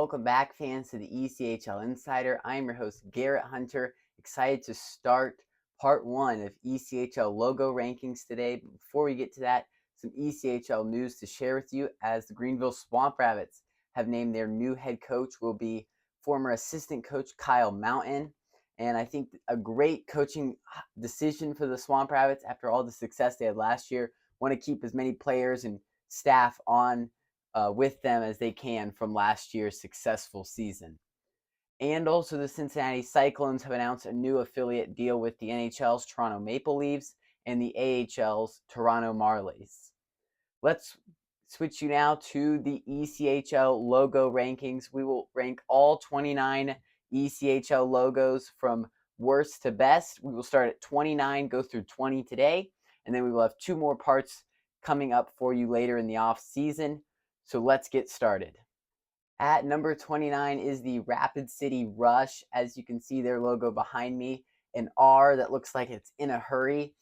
Welcome back, fans, to the ECHL Insider. I am your host, Garrett Hunter, excited to start part one of ECHL logo rankings today. But before we get to that, some ECHL news to share with you, as the Greenville Swamp Rabbits have named their new head coach will be former assistant coach Kyle Mountain. And I think a great coaching decision for the Swamp Rabbits after all the success they had last year. Want to keep as many players and staff on with them as they can from last year's successful season. And also the Cincinnati Cyclones have announced a new affiliate deal with the NHL's Toronto Maple Leafs and the AHL's Toronto Marlies. Let's switch you now to the ECHL logo rankings. We will rank all 29 ECHL logos from worst to best. We will start at 29, go through 20 today, and then we will have two more parts coming up for you later in the off season. So let's get started. At number 29 is the Rapid City Rush. As you can see their logo behind me, an R that looks like it's in a hurry.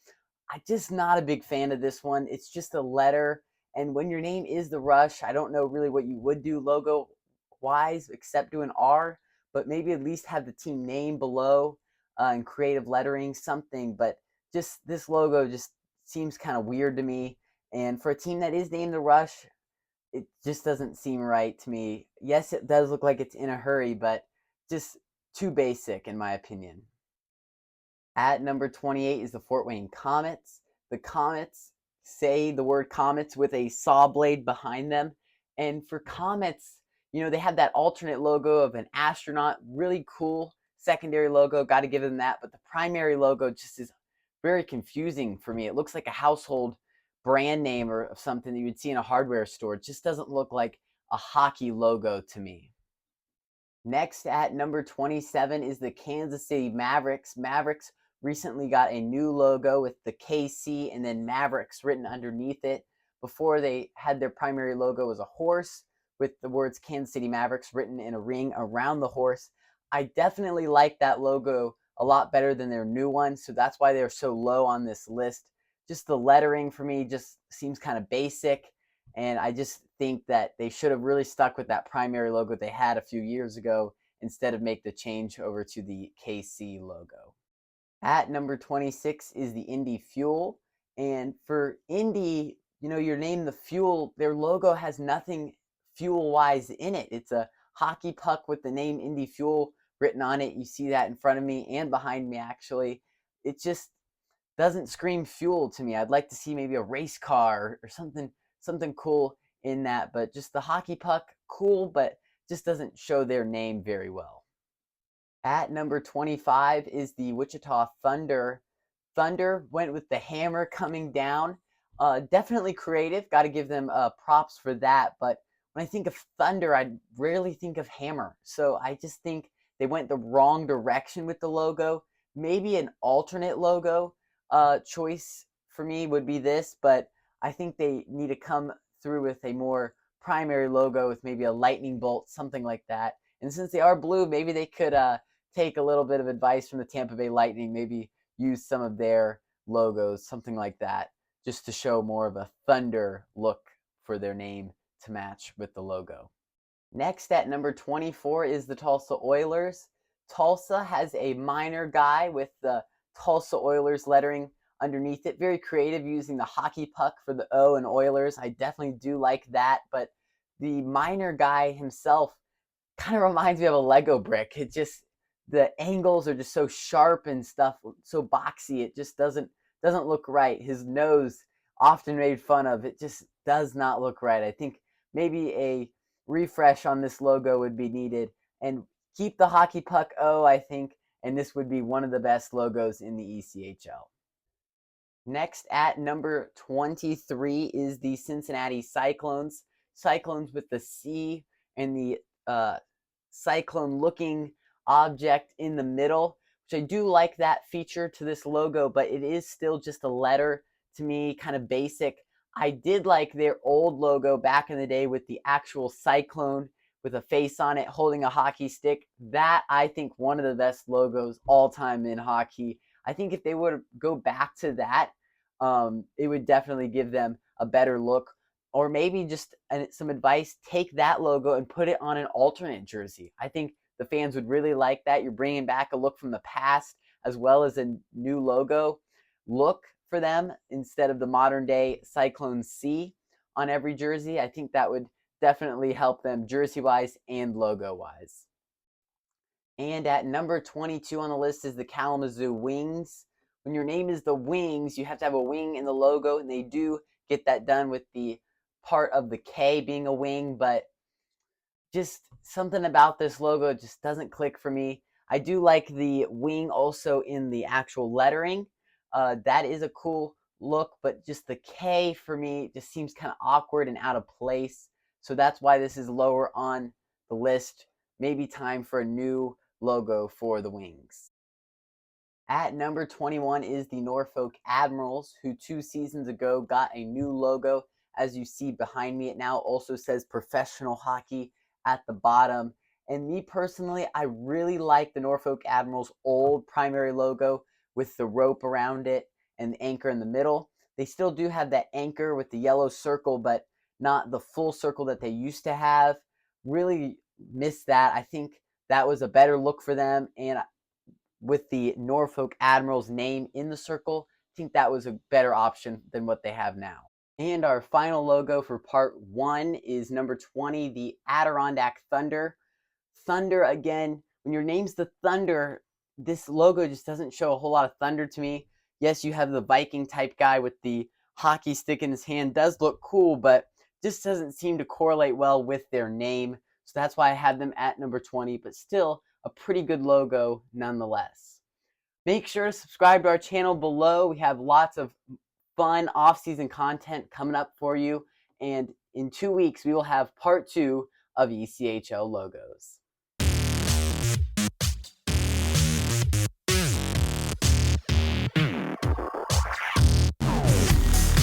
I'm just not a big fan of this one. It's just a letter. And when your name is the Rush, I don't know really what you would do logo-wise except do an R, but maybe at least have the team name below and creative lettering, something. But just this logo just seems kind of weird to me. And for a team that is named the Rush, it just doesn't seem right to me. Yes, it does look like it's in a hurry, but just too basic in my opinion. At number 28 is the Fort Wayne Komets. The Komets say the word Komets with a saw blade behind them. And for Komets, you know, they have that alternate logo of an astronaut. Really cool secondary logo. Got to give them that. But the primary logo just is very confusing for me. It looks like a household brand name or something that you would see in a hardware store. It just doesn't look like a hockey logo to me. Next at number 27 is the Kansas City Mavericks. Mavericks recently got a new logo with the KC and then Mavericks written underneath it. Before, they had their primary logo as a horse with the words Kansas City Mavericks written in a ring around the horse. I definitely like that logo a lot better than their new one, so that's why they're so low on this list. Just the lettering for me just seems kind of basic, and I just think that they should have really stuck with that primary logo they had a few years ago instead of make the change over to the KC logo. At number 26 is the Indy Fuel, and for Indy, you know, your name the Fuel, their logo has nothing fuel-wise in it. It's a hockey puck with the name Indy Fuel written on it. You see that in front of me and behind me, actually. It just doesn't scream fuel to me. I'd like to see maybe a race car or something cool in that, but just the hockey puck, cool, but just doesn't show their name very well. At number 25 is the Wichita Thunder. Thunder went with the hammer coming down. Definitely creative. Got to give them props for that. But when I think of Thunder, I rarely think of hammer. So I just think they went the wrong direction with the logo. Maybe an alternate logo choice for me would be this, but I think they need to come through with a more primary logo with maybe a lightning bolt, something like that. And since they are blue, maybe they could take a little bit of advice from the Tampa Bay Lightning, maybe use some of their logos, something like that, just to show more of a thunder look for their name to match with the logo. Next at number 24 is the Tulsa Oilers. Tulsa has a minor guy with the Tulsa Oilers lettering underneath it. Very creative, using the hockey puck for the O in Oilers. I definitely do like that, but the minor guy himself kind of reminds me of a Lego brick. It just, the angles are just so sharp and stuff, so boxy. It just doesn't look right. His nose, often made fun of, it just does not look right. I think maybe a refresh on this logo would be needed, and keep the hockey puck O, I think, and this would be one of the best logos in the ECHL. Next at number 23 is the Cincinnati Cyclones. Cyclones with the C and the cyclone-looking object in the middle, which I do like that feature to this logo, but it is still just a letter to me, kind of basic. I did like their old logo back in the day with the actual cyclone with a face on it holding a hockey stick. That, I think, one of the best logos all time in hockey. I think if they would go back to that, it would definitely give them a better look. or maybe just some advice, take that logo and put it on an alternate jersey. I think the fans would really like that. You're bringing back a look from the past as well as a new logo look for them instead of the modern day Cyclone C on every jersey. I think that would definitely help them jersey wise and logo wise. And at number 22 on the list is the Kalamazoo Wings. When your name is the Wings, you have to have a wing in the logo, and they do get that done with the part of the K being a wing, but just something about this logo just doesn't click for me. I do like the wing also in the actual lettering. That is a cool look, but just the K for me just seems kind of awkward and out of place. So that's why this is lower on the list. Maybe time for a new logo for the Wings. At number 21 is the Norfolk Admirals, who 2 seasons ago got a new logo. As you see behind me, it now also says professional hockey at the bottom. And me personally, I really like the Norfolk Admirals' old primary logo with the rope around it and the anchor in the middle. They still do have that anchor with the yellow circle, but not the full circle that they used to have. Really miss that. I think that was a better look for them, and with the Norfolk Admirals name in the circle, I think that was a better option than what they have now. And our final logo for part 1 is number 20, the Adirondack Thunder. Thunder, again, when your name's the Thunder, this logo just doesn't show a whole lot of thunder to me. Yes, you have the Viking type guy with the hockey stick in his hand, does look cool, but just doesn't seem to correlate well with their name. So that's why I have them at number 20, but still a pretty good logo nonetheless. Make sure to subscribe to our channel below. We have lots of fun off-season content coming up for you. And in 2 weeks, we will have part 2 of ECHL logos.